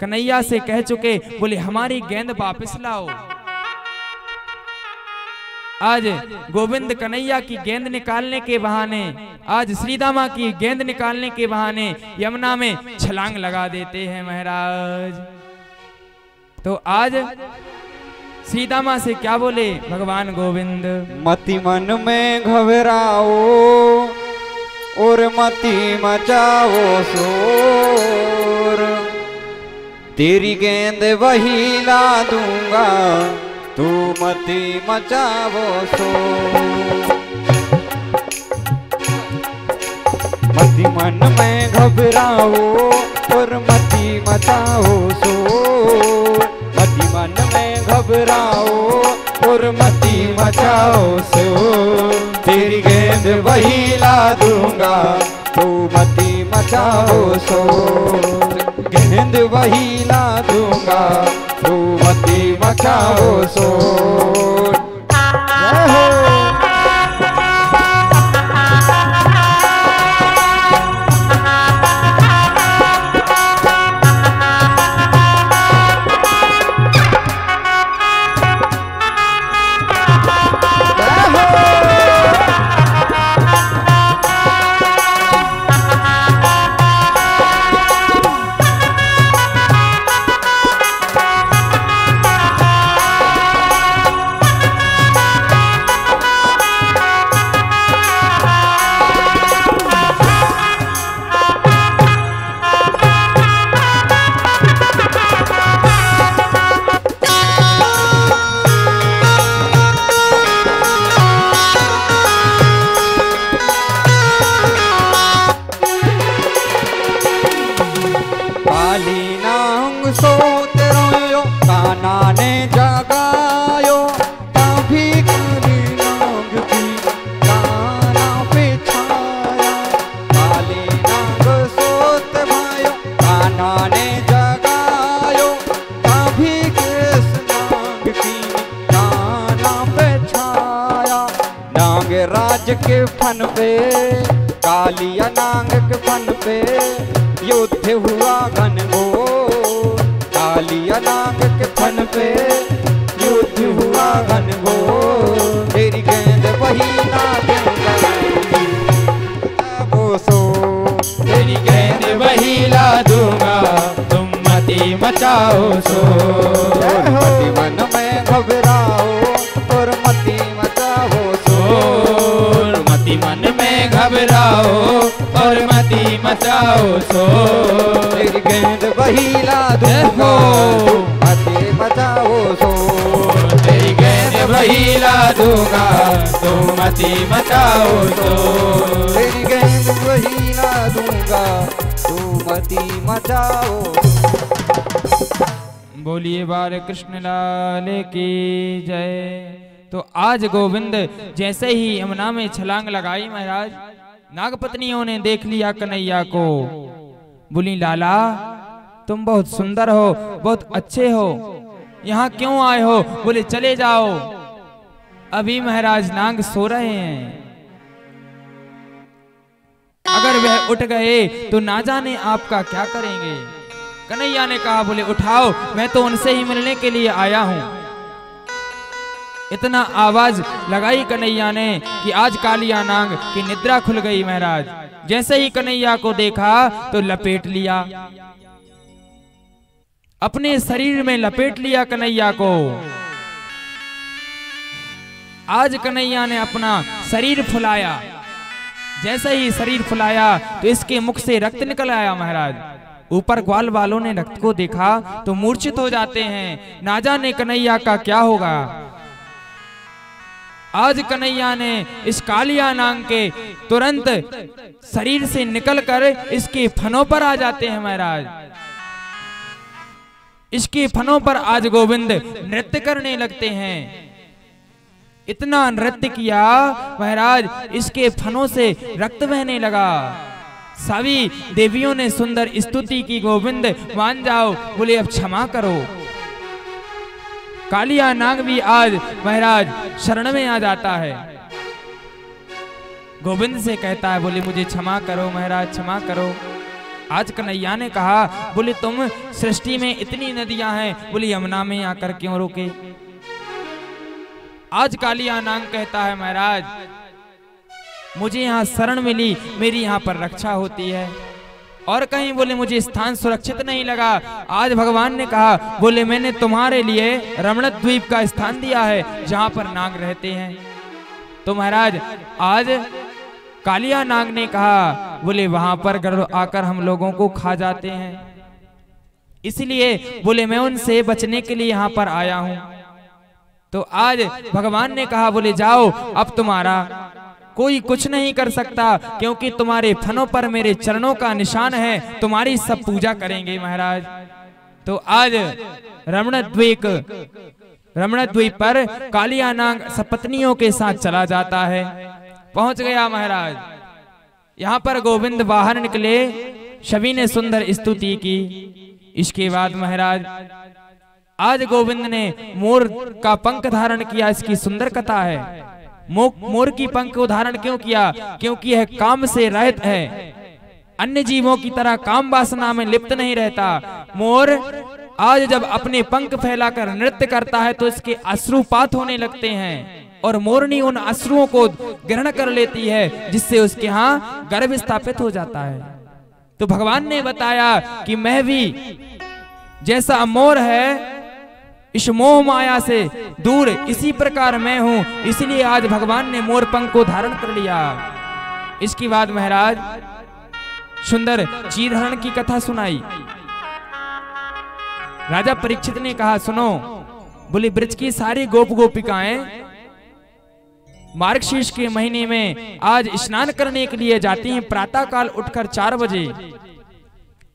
कन्हैया से कह चुके, बोले हमारी गेंद वापस लाओ। आज गोविंद कन्हैया की गेंद निकालने के बहाने, आज श्रीदामा की गेंद निकालने के बहाने यमुना में छलांग लगा देते हैं महाराज। तो आज सीतामा से क्या बोले भगवान गोविंद? मति मन में घबराओ और मति मचाओ शोर, तेरी गेंद वही ला दूंगा, तू मति मचाओ शोर। मति मन में घबराओ और मति मचाओ शोर, मति मन में घबराओ और मति मचाओ शोर, तेरी गेंद वही ला दूंगा, तू मति मचाओ शोर। गेंद वही ला दूंगा, तू मति मचाओ शोर। जय हो। राज के फन पे, कालिया नांग के फन पे युद्ध हुआ घनघोर, कालिया नांग के फन पे युद्ध हुआ घनघोर, तेरी गेंद वही ला दूंगा, वो सो तेरी गेंद वही ला दूंगा, तुम मति मचाओ शोर। मति मन में घबराओ और मति मचाओ शोर, मति मन में घबराओ और मति मचाओ शोर, तेरी गेंद वही ला दूंगा, मति मचाओ शोर, तेरी गेंद वही ला दूंगा, तुम मति मचाओ शोर, तेरी गेंद वही ला दूंगा, तुम मति मचाओ। बोलिए बाल कृष्ण लाल की जय। तो आज गोविंद जैसे ही यमुना में छलांग लगाई महाराज, नागपत्नियों ने देख लिया कन्हैया को, बोली लाला तुम बहुत सुंदर हो, बहुत अच्छे हो, यहाँ क्यों आए हो? बोले चले जाओ, अभी महाराज नाग सो रहे हैं, अगर वह उठ गए तो ना जाने आपका क्या करेंगे। कन्हैया ने कहा, बोले उठाओ, मैं तो उनसे ही मिलने के लिए आया हूं। इतना आवाज लगाई कन्हैया ने कि आज कालिया नाग की निद्रा खुल गई महाराज। जैसे ही कन्हैया को देखा तो लपेट लिया, अपने शरीर में लपेट लिया कन्हैया को। आज कन्हैया ने अपना शरीर फुलाया, जैसे ही शरीर फुलाया तो इसके मुख से रक्त निकल आया महाराज। ऊपर ग्वाल वालों ने रक्त को देखा तो मूर्छित हो जाते हैं, ना जाने कन्हैया का क्या होगा। आज कन्हैया ने इस कालिया नाग के तुरंत शरीर से निकलकर इसके फनों पर आ जाते हैं महाराज। इसके फनों पर आज गोविंद नृत्य करने लगते हैं। इतना नृत्य किया महाराज, इसके फनों से रक्त बहने लगा। सभी देवियों ने सुंदर स्तुति की, गोविंद मान जाओ, बोले अब क्षमा करो। कालिया नाग भी आज महाराज शरण में आ जाता है, गोविंद से कहता है, बोले मुझे क्षमा करो महाराज, क्षमा करो। आज कन्हैया ने कहा, बोले तुम सृष्टि में इतनी नदियां हैं, बोले यमुना में आकर क्यों रुके। आज कालिया नाग कहता है, महाराज मुझे यहाँ शरण मिली, मेरी यहाँ पर रक्षा होती है, और कहीं बोले मुझे स्थान सुरक्षित नहीं लगा। आज भगवान ने कहा, बोले मैंने तुम्हारे लिए रमण द्वीप का स्थान दिया है जहां पर नाग रहते हैं। तो महाराज आज कालिया नाग ने कहा, बोले वहां पर गरुड़ आकर हम लोगों को खा जाते हैं, इसलिए बोले मैं उनसे बचने के लिए यहाँ पर आया हूं। तो आज भगवान ने कहा, बोले जाओ, अब तुम्हारा कोई कुछ नहीं कर सकता, क्योंकि तुम्हारे फनों पर मेरे चरणों का निशान है, तुम्हारी सब पूजा करेंगे महाराज। तो आज रमण द्वीप पर कालिया नाग सपत्नियों के साथ चला जाता है। पहुंच गया महाराज, यहाँ पर गोविंद बाहर निकले, सभी ने सुंदर स्तुति की। इसके बाद महाराज आज गोविंद ने मोर का पंख धारण किया, इसकी सुंदर कथा है। मोर की पंख को धारण क्यों किया? क्योंकि यह काम से रहित है, अन्य जीवों की तरह काम वासना में लिप्त नहीं रहता। मोर आज जब अपने पंख फैलाकर नृत्य करता है तो इसके अश्रुपात होने लगते हैं, और मोरनी उन अश्रुओं को ग्रहण कर लेती है, जिससे उसके यहाँ गर्भ स्थापित हो जाता है। तो भगवान ने बताया कि मैं भी जैसा मोर है, इस मोह माया से दूर इसी प्रकार मैं हूं, इसलिए आज भगवान ने मोर पंख को धारण कर लिया। इसके बाद महाराज सुंदर चीरहरण की कथा सुनाई। राजा परीक्षित ने कहा, सुनो, बोले ब्रज की सारी गोप गोपिकाएं मार्गशीर्ष के महीने में आज स्नान करने के लिए जाती हैं, प्रातः काल उठकर 4 बजे,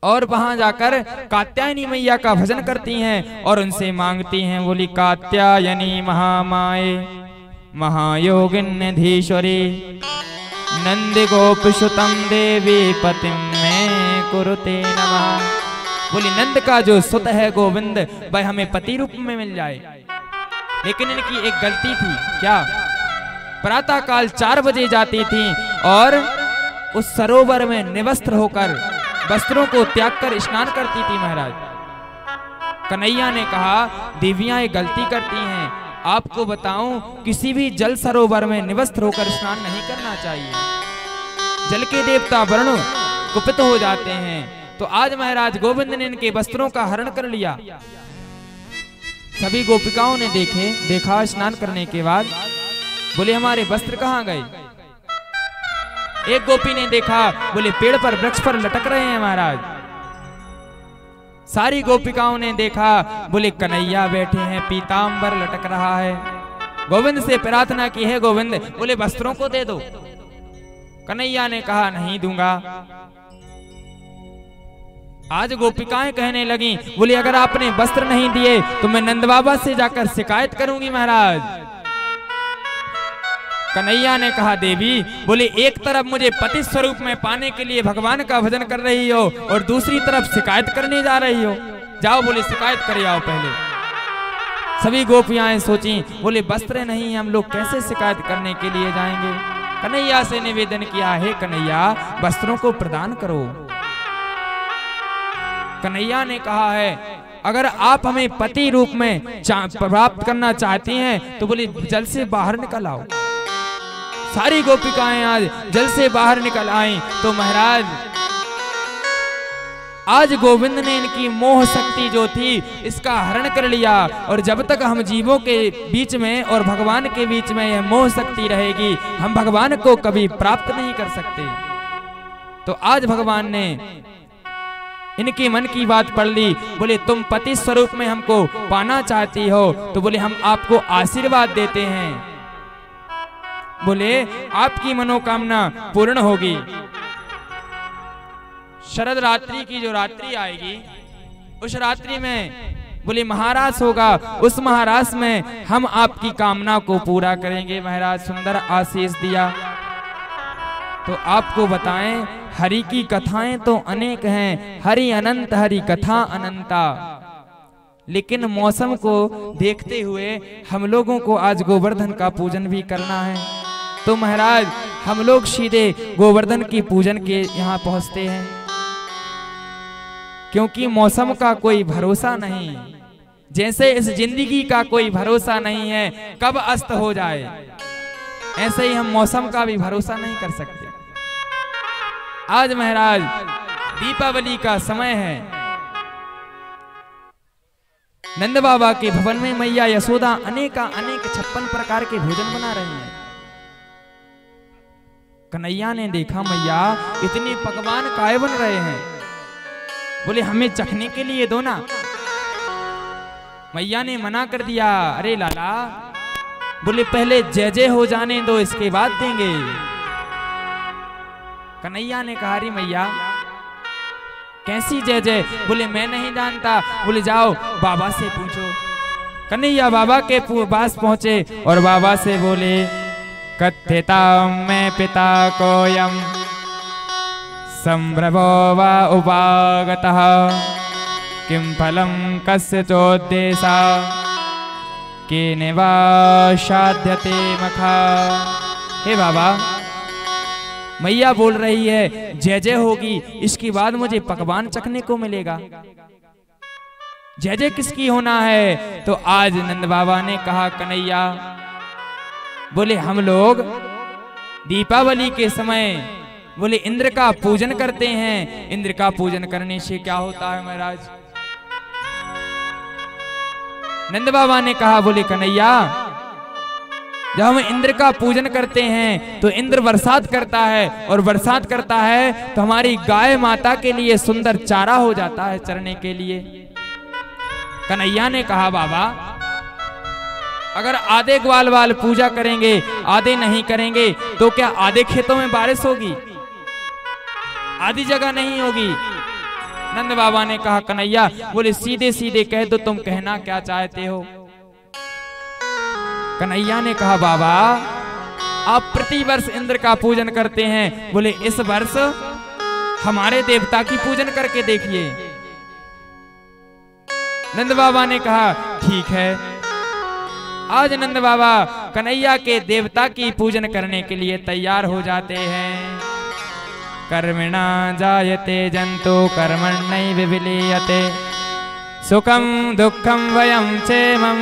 और वहां जाकर कात्यायनी मैया का भजन करती हैं और उनसे मांगती हैं, बोली कात्यायनी महामाये महायोगिन्यधीश्वरी नंद गोप सुतम देवी पतिम में कुरुते नमः। बोली नंद का जो सुत है गोविंद, वह हमें पति रूप में मिल जाए। लेकिन इनकी एक गलती थी, क्या? प्रातः काल 4 बजे जाती थी और उस सरोवर में निवस्त्र होकर वस्त्रों को त्याग कर स्नान करती थी। महाराज कन्हैया ने कहा, देवियां ये गलती करती हैं, आपको बताऊं, किसी भी जल सरोवर में निवस्त्र होकर स्नान नहीं करना चाहिए, जल के देवता वरुण कुपित हो जाते हैं। तो आज महाराज गोविंद ने इनके वस्त्रों का हरण कर लिया। सभी गोपिकाओं ने देखा स्नान करने के बाद, बोले हमारे वस्त्र कहाँ गए? एक गोपी ने देखा, बोले पेड़ पर वृक्ष पर लटक रहे हैं महाराज। सारी गोपिकाओं ने देखा, बोले कन्हैया बैठे हैं, पीतांबर लटक रहा है। गोविंद से प्रार्थना की है, गोविंद बोले वस्त्रों को दे दो। कन्हैया ने कहा, नहीं दूंगा। आज गोपिकाएं कहने लगी, बोले अगर आपने वस्त्र नहीं दिए तो मैं नंद बाबा से जाकर शिकायत करूंगी महाराज। कन्हैया ने कहा, देवी, बोले एक तरफ मुझे पति स्वरूप में पाने के लिए भगवान का भजन कर रही हो और दूसरी तरफ शिकायत करने जा रही हो। जाओ, बोले शिकायत करे आओ पहले। सभी गोपियां सोची, बोले वस्त्र नहीं, हम लोग कैसे शिकायत करने के लिए जाएंगे। कन्हैया से निवेदन किया, हे कन्हैया, वस्त्रों को प्रदान करो। कन्हैया ने कहा है, अगर आप हमें पति रूप में प्राप्त करना चाहती हैं तो बोले जल से बाहर निकल आओ। सारी गोपिकाएं आज जल से बाहर निकल आई। तो महाराज आज गोविंद ने इनकी मोह शक्ति जो थी इसका हरण कर लिया, और जब तक हम जीवों के बीच में और भगवान के बीच में यह मोह शक्ति रहेगी, हम भगवान को कभी प्राप्त नहीं कर सकते। तो आज भगवान ने इनके मन की बात पढ़ ली। बोले तुम पति स्वरूप में हमको पाना चाहती हो तो बोले हम आपको आशीर्वाद देते हैं, बोले आपकी मनोकामना पूर्ण होगी। शरद रात्रि की जो रात्रि आएगी उस रात्रि में बोले महाराज होगा, उस महाराज में हम आपकी कामना को पूरा करेंगे। महाराज सुंदर आशीष दिया। तो आपको बताएं, हरि की कथाएं तो अनेक हैं, हरि अनंत हरि कथा अनंता, लेकिन मौसम को देखते हुए हम लोगों को आज गोवर्धन का पूजन भी करना है। तो महाराज हम लोग सीधे गोवर्धन की पूजन के यहाँ पहुँचते हैं। क्योंकि मौसम का कोई भरोसा नहीं, जैसे इस जिंदगी का कोई भरोसा नहीं है कब अस्त हो जाए, ऐसे ही हम मौसम का भी भरोसा नहीं कर सकते। आज महाराज दीपावली का समय है, नंद बाबा के भवन में मैया यशोदा अनेक 56 प्रकार के भोजन बना रही हैं। कन्हैया ने देखा मैया इतने पकवान काय बन रहे हैं, बोले हमें चखने के लिए दो ना। मैया ने मना कर दिया, अरे लाला, बोले पहले जय जय हो जाने दो, इसके बाद देंगे। कन्हैया ने कहा, अरे मैया कैसी जय जय? बोले मैं नहीं जानता। बोले जाओ बाबा से पूछो। कन्हैया बाबा के पास पहुंचे और बाबा से बोले, कथ्यता मैं पिता कोयम संभ्रमो वा उपागतः किम फलम कस्य चोद्देशा केन वा साध्यते मखा। हे बाबा, मैया बोल रही है जय जय होगी, इसके बाद मुझे पकवान चखने को मिलेगा। जय जय किसकी होना है? तो आज नंद बाबा ने कहा, कन्हैया, बोले हम लोग दीपावली के समय बोले इंद्र का पूजन करते हैं। इंद्र का पूजन करने से क्या होता है महाराज? नंद बाबा ने कहा, बोले कन्हैया, जब हम इंद्र का पूजन करते हैं तो इंद्र बरसात करता है, और बरसात करता है तो हमारी गाय माता के लिए सुंदर चारा हो जाता है चरने के लिए। कन्हैया ने कहा, बाबा, अगर आधे ग्वाल वाल पूजा करेंगे, आधे नहीं करेंगे, तो क्या आधे खेतों में बारिश होगी? आधी जगह नहीं होगी। नंद बाबा ने कहा, कन्हैया, बोले सीधे सीधे कह दो, तुम कहना क्या चाहते हो? कन्हैया ने कहा, बाबा, आप प्रति वर्ष इंद्र का पूजन करते हैं, बोले इस वर्ष हमारे देवता की पूजन करके देखिए। नंद बाबा ने कहा, ठीक है। आज नंद बाबा कन्हैया के देवता की पूजन करने के लिए तैयार हो जाते हैं। कर्मणा जायते जंतु कर्मण्यैव विलीयते सुखम दुखम वयम क्षेमं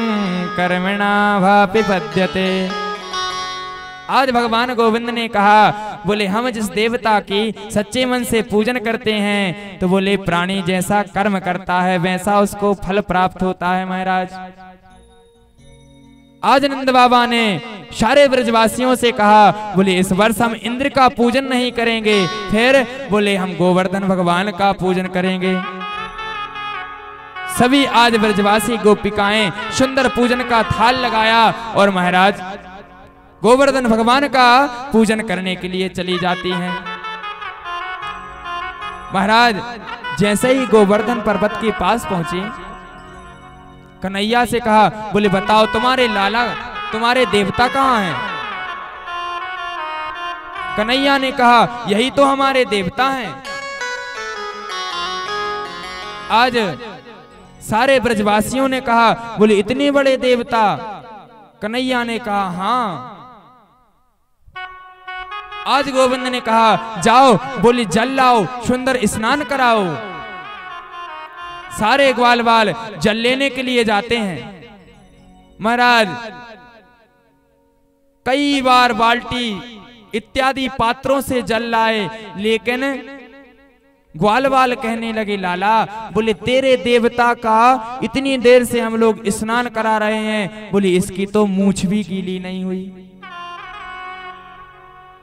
कर्मणा वापि पद्यते। आज भगवान गोविंद ने कहा, बोले हम जिस देवता की सच्चे मन से पूजन करते हैं तो बोले प्राणी जैसा कर्म करता है वैसा उसको फल प्राप्त होता है महाराज। आज नंद बाबा ने सारे ब्रजवासियों से कहा, बोले इस वर्ष हम इंद्र का पूजन नहीं करेंगे, फिर बोले हम गोवर्धन भगवान का पूजन करेंगे। सभी आज ब्रजवासी गोपिकाएं सुंदर पूजन का थाल लगाया और महाराज गोवर्धन भगवान का पूजन करने के लिए चली जाती हैं। महाराज जैसे ही गोवर्धन पर्वत के पास पहुंचे, कन्हैया से कहा, बोले बताओ तुम्हारे लाला, तुम्हारे देवता कहाँ हैं? कन्हैया ने कहा, यही तो हमारे देवता हैं। आज सारे ब्रजवासियों ने कहा, बोले इतने बड़े देवता? कन्हैया ने कहा, हाँ। आज गोविंद ने कहा, जाओ बोले जल लाओ, सुंदर स्नान कराओ। सारे ग्वाल वाल जल लेने के लिए जाते हैं। महाराज कई बार बाल्टी इत्यादि पात्रों से जल लाए, लेकिन ग्वाल वाल कहने लगे, लाला, बोले तेरे देवता का इतनी देर से हम लोग स्नान करा रहे हैं, बोले इसकी तो मूंछ भी गीली नहीं हुई।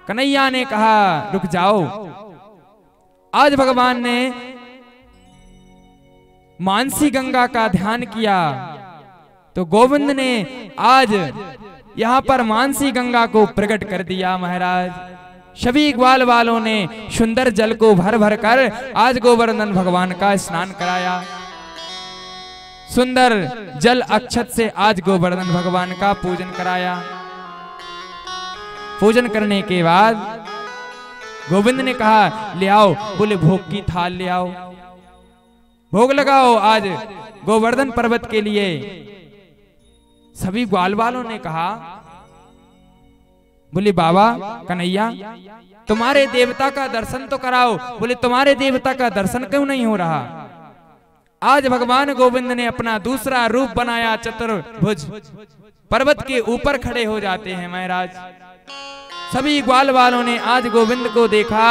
कन्हैया ने कहा, रुक जाओ। आज भगवान ने मानसी गंगा का ध्यान किया तो गोविंद ने आज यहां पर मानसी गंगा को प्रकट कर दिया। महाराज सभी ग्वाल वालों ने सुंदर जल को भर भर कर आज गोवर्धन भगवान का स्नान कराया। सुंदर जल अक्षत से आज गोवर्धन भगवान का पूजन कराया। पूजन करने के बाद गोविंद ने कहा, ले आओ, बोले भोग की थाल ले आओ, भोग लगाओ आज गोवर्धन पर्वत के लिए। सभी ग्वाल वालों ने कहा, बोले बाबा कन्हैया, तुम्हारे देवता का दर्शन तो कराओ। बोले तुम्हारे देवता का दर्शन क्यों नहीं हो रहा? आज भगवान गोविंद ने अपना दूसरा रूप बनाया चतुर्भुज, पर्वत के ऊपर खड़े हो जाते हैं महाराज। सभी ग्वाल वालों ने आज गोविंद को देखा,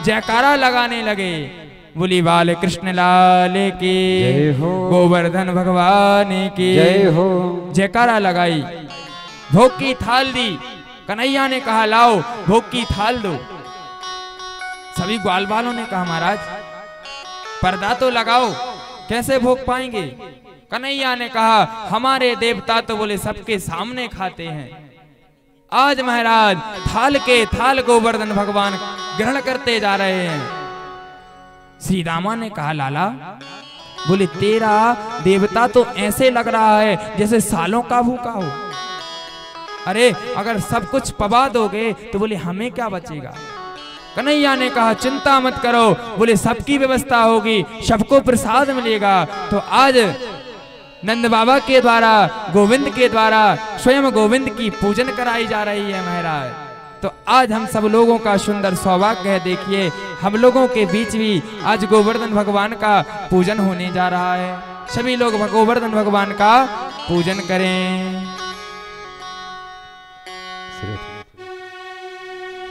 जयकारा लगाने लगे, बोली बाल कृष्ण लाल की जय हो, गोवर्धन भगवान की जय हो। जयकारा लगाई, भोग की थाल दी। कन्हैया ने कहा लाओ भोग की थाल दो। सभी ग्वाल वालों ने कहा महाराज पर्दा तो लगाओ, कैसे भोग पाएंगे। कन्हैया ने कहा हमारे देवता तो बोले सबके सामने खाते हैं। आज महाराज थाल के थाल गोवर्धन भगवान ग्रहण करते जा रहे हैं। श्री रामा ने कहा लाला, बोले तेरा देवता तो ऐसे लग रहा है जैसे सालों का भूखा हो। अरे अगर सब कुछ पवा दोगे तो बोले हमें क्या बचेगा। कन्हैया ने कहा चिंता मत करो, बोले सबकी व्यवस्था होगी, सबको प्रसाद मिलेगा। तो आज नंद बाबा के द्वारा, गोविंद के द्वारा स्वयं गोविंद की पूजन कराई जा रही है महाराज। तो आज हम सब लोगों का सुंदर सौभाग्य है, देखिए हम लोगों के बीच भी आज गोवर्धन भगवान का पूजन होने जा रहा है। सभी लोग गोवर्धन भगवान का पूजन करें।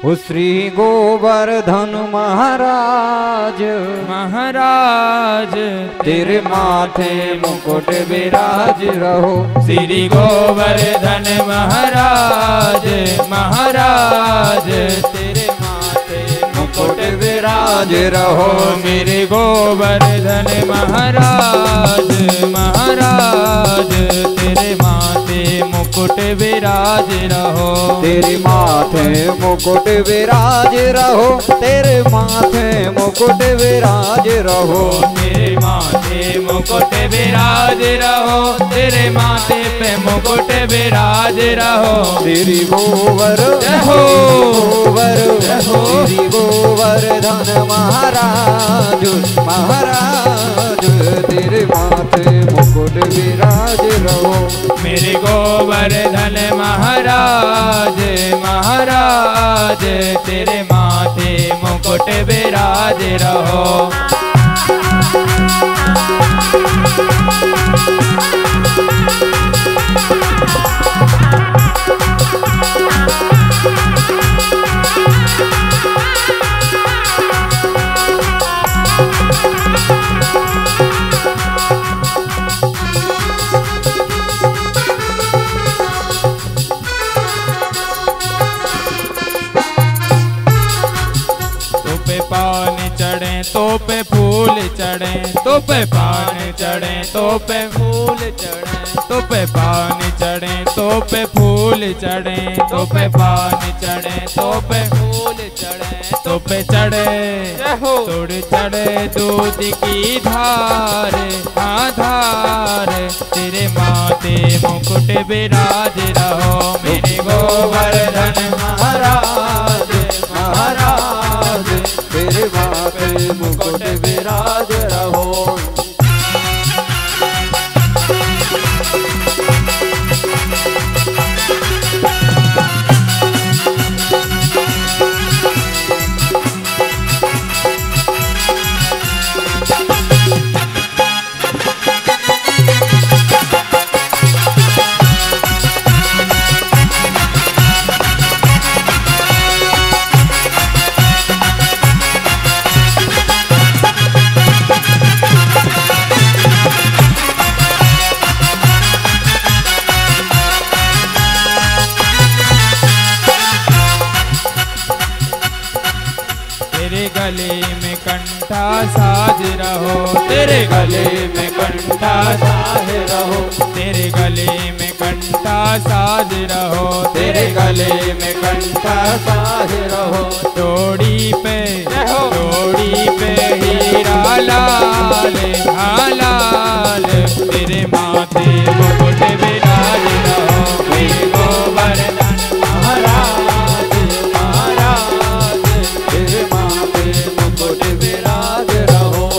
ओ श्री गोवर्धन महाराज, महाराज तेरे माथे मुकुट विराज रहो। श्री गोवर्धन महाराज, महाराज तेरे माथे मुकुट विराज रहो। मेरे गोवर्धन महाराज, महाराज तेरे माथे मुकुट विराज रहो। तेरे माथे मुकुट विराज रहो, तेरे माथे मुकुट विराज रहो। तेरे माथे मुकुट विराज रहो, तेरे माथे पे मुकुट विराज रहो। श्री गोवर्धन श्री गोवर्धन महाराज, महाराज तेरे माथे मुकुट विराज रहो। मेरे गोवर्धन महाराज, महाराज तेरे माथे मुकुट विराज रहो। तो पे फूल चढ़े, तो पे पान चढ़े, तो पे फूल चढ़े, तो पे पान चढ़े, तो पे फूल चढ़े, तो पे पान चढ़े, तो पे फूल चढ़े, तो पे चढ़े तोड़ चढ़े दूध की धार, हाँ धार तेरे माथे मुकुट विराज रहो। मेरे गोवर्धन महाराज, महाराज तेरे माथे मुकुट विराज रहो। गले में कंठा साज रहो, तेरे गले में कंठा साज रहो, तेरे गले में कंठा साज रहो, तेरे गले में कंठा साज रहो। डोरी पे हीरा लाल, हाँ लाल तेरे माथे मुकुट विराज रहो। मेरे गोवर्धन महाराज, महाराज तेरे माथे मुकुट विराज रहो।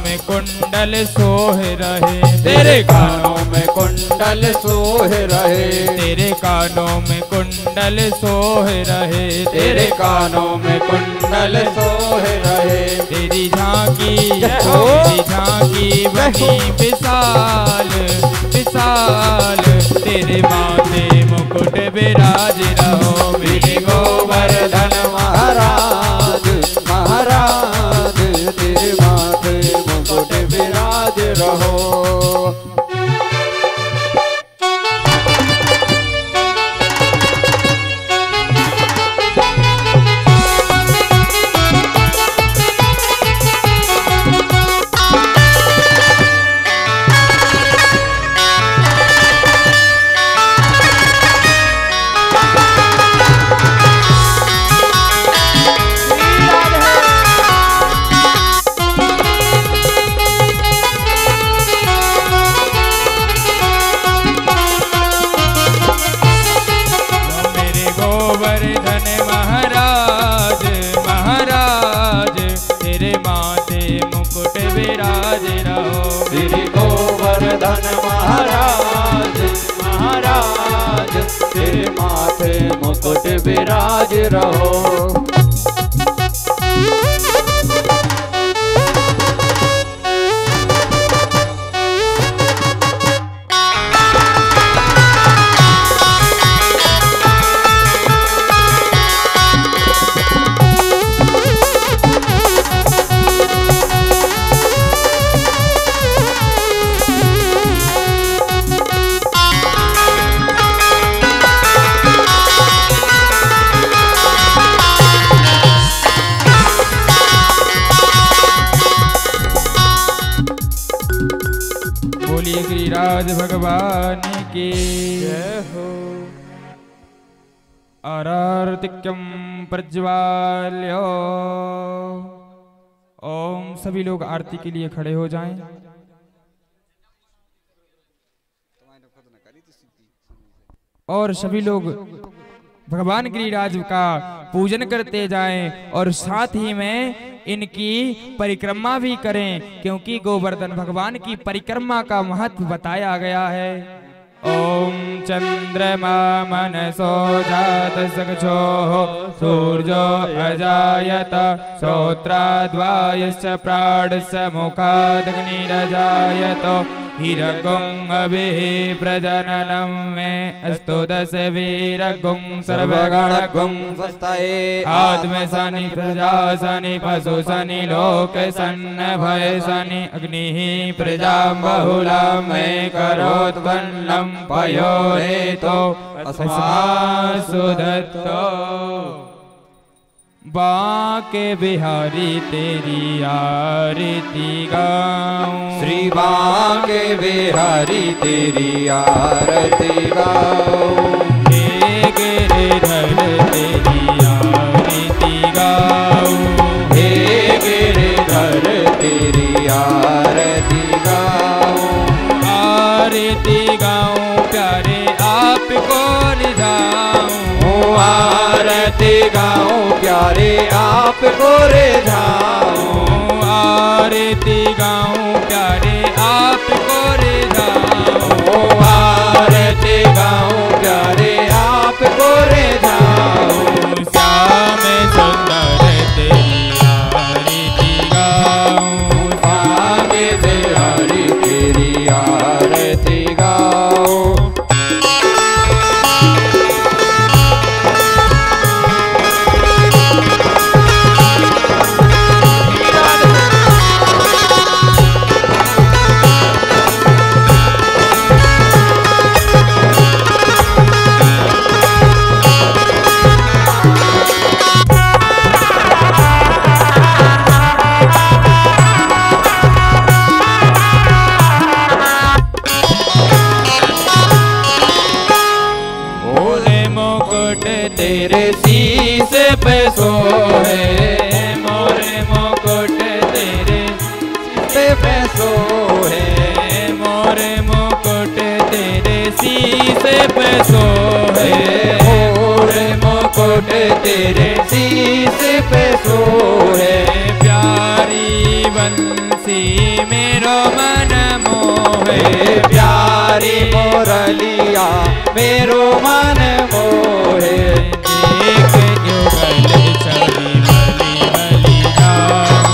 में कुंडल सोह रहे, तेरे कानों में कुंडल सोह रहे, तेरे कानों में कुंडल सोह रहे, तेरे कानों में कुंडल सोह रहे। तेरी झांकी तेरी झांकी बनी विशाल विशाल, तेरे माथे मुकुट विराज रहो मेरे गोवर्धन महाराज महाराज, तेरे माथे मुकुट विराज रहो। मुकुट विराज रहो। गिरिराज भगवान की जय हो। आरार्तिक्यम प्रज्वाल्यो। ओम। सभी लोग आरती के लिए खड़े हो जाएं। और सभी लोग भगवान गिरिराज का पूजन करते जाएं और साथ ही में इनकी परिक्रमा भी करें, क्योंकि गोवर्धन भगवान की परिक्रमा का महत्व बताया गया है। ओम चंद्रमा मनसो जात सखचो सूर्यो अजायत श्रोत्राद्वायश्च प्राणस्य मुखादग्निरजायत हिरगुं अभिः प्रजननं मे अस्तु दश वीरगुं सर्वगणगुं स्वस्ताये आत्म सनि प्रजा सनि पशु सनि लोक सन्न भय सनि अग्निः प्रजां बहुलां मे करोत्पन्नं पयोरेतो अस्मासु दत्तो। बांके बिहारी तेरी आरती गाऊं, श्री बांके बिहारी तेरी आरती गाऊं। हे गिरिधर तेरी आरती गाऊं, हे गिरिधर तेरी आरती गाऊं। आरती गाऊं प्यारे आपको रिझाऊं, आरती गाऊं प्यारे आपको रिझाऊं। आरती गाऊं प्यारे आपको रिझाऊं। आरती गाऊं प्यारे आपको रिझाऊं। श्याम सुंदर तेरी आरती गाऊं, श्याम बिहारी तेरी आरती गाऊं। तेरे शीश पे सोहे, मोरे मुकुट तेरे शीश पे सोहे, मोरे मुकुट तेरे शीश पे सोहे, मोरे मुकुट तेरे शीश पे सोहे। प्यारी बंसी प्यारी मुरलिया मेरो मन मोहे। एक युगल छवि भली भली जाऊं,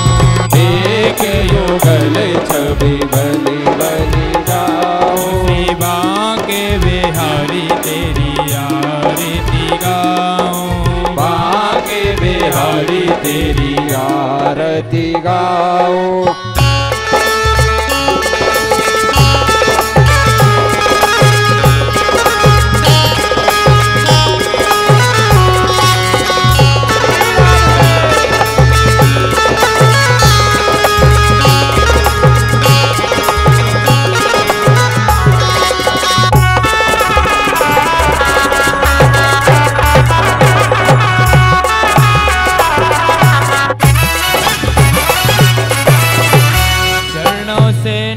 एक युगल छवि भली भली जाऊं। शिवा के बिहारी तेरी आरती गाऊं, बाके बिहारी तेरी आरती गाऊं।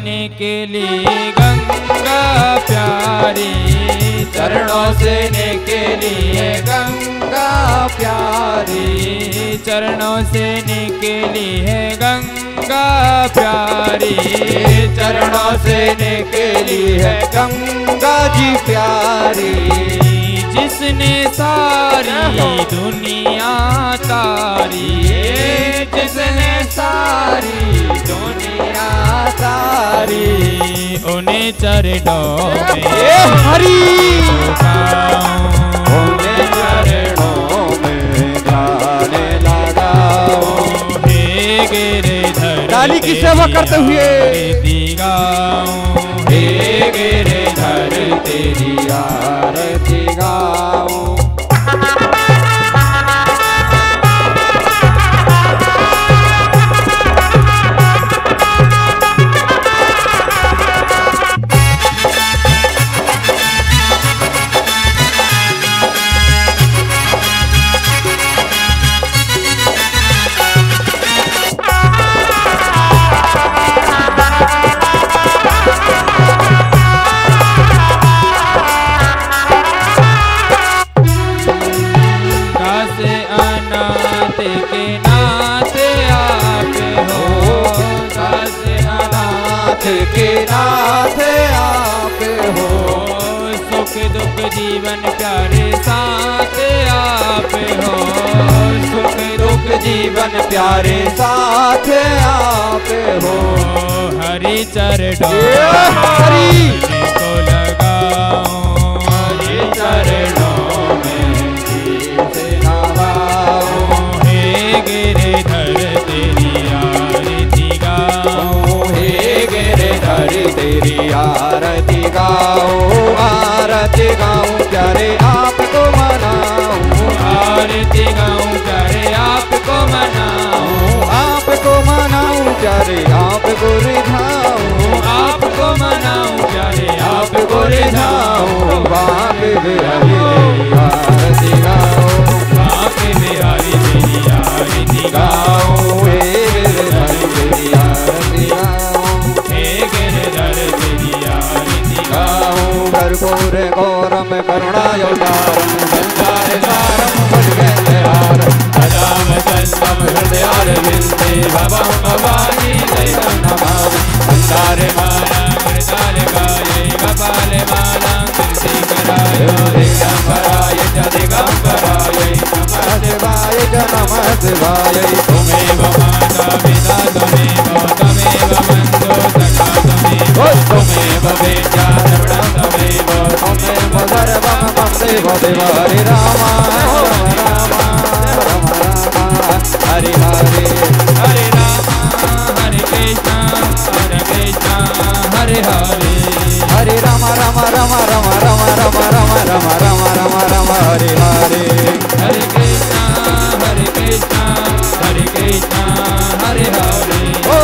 निकली गंगा प्यारी, चरणों से निकली है गंगा प्यारी। चरणों से निकली है गंगा प्यारी, चरणों से निकली है गंगा जी प्यारी। जिसने सारी दुनिया तारी, जिसने सारी दुनिया तारी। उन्हें चरणों में हरी उन्हें चरणों में गाने लगाओ। हे गिरधर डाली की सेवा करते हुए आरती गाऊं, हे गिरधर तेरी आरती गाऊं। के नाथ आप हो। सुख दुख जीवन प्यारे साथ आप हो, सुख दुख जीवन प्यारे साथ आप हो। हरि चरणों हरि को लगाओ, हरि चरणों में से नवाओ। हे गिरधर तेरी आरती गाओ, हे गिरधर तेरी आरती गाओ। आरती गाऊं प्यारे आपको मनाऊं, आरती गाऊं प्यारे आपको मनाऊं, आपको मनाऊं प्यारे आपको रिझाऊं, आपको मनाऊं प्यारे आपको रिझाऊं। बाप बिहारी आरती गाओ, बाप बिहारी तेरी आरती गाओ। हे गिरधर तेरी आरती गाओ, हे गिरधर तेरी आरती गाओ। कर्पूर गौरम करुणावतारम संसार सारम भजगेन्द्रहारम सदा वसन्तम हृदयारविन्दे भवं भवानी दैवं नमामि। संसारे माला कृताल काये कपाल माला तुलसीकराय दिगंबराय च दिगंबराय नमः शिवाय च नमः शिवाय। त्वमेव माता पिता त्वमेव बन्धो सखा त्वमेव वेद्या द्रविणं त्वमेव सर्वं मम देव देव। हरे राम राम राम हरे हरे, हरे राम हरे कृष्ण हरे हरे, हरे राम राम राम राम राम राम राम राम राम राम राम हरे हरे, हरे कृष्ण हरे हरे। ओ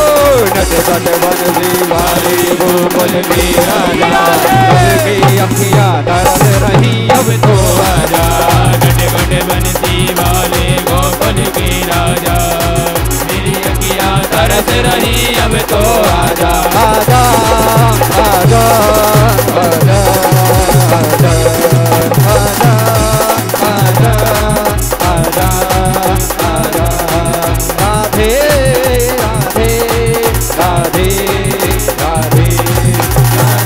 नट नट वन श्रीवारी गोकुल की राजा, उसकी अखियाँ तरस रही अब तो आजा। नट नट बनती वाले गोकुल के राजा, मेरी अखियाँ तरस रही अब तो आजा आजा आजा आजा आजा आजा आजा आजा आजा। राधे राधे राधे राधे राधे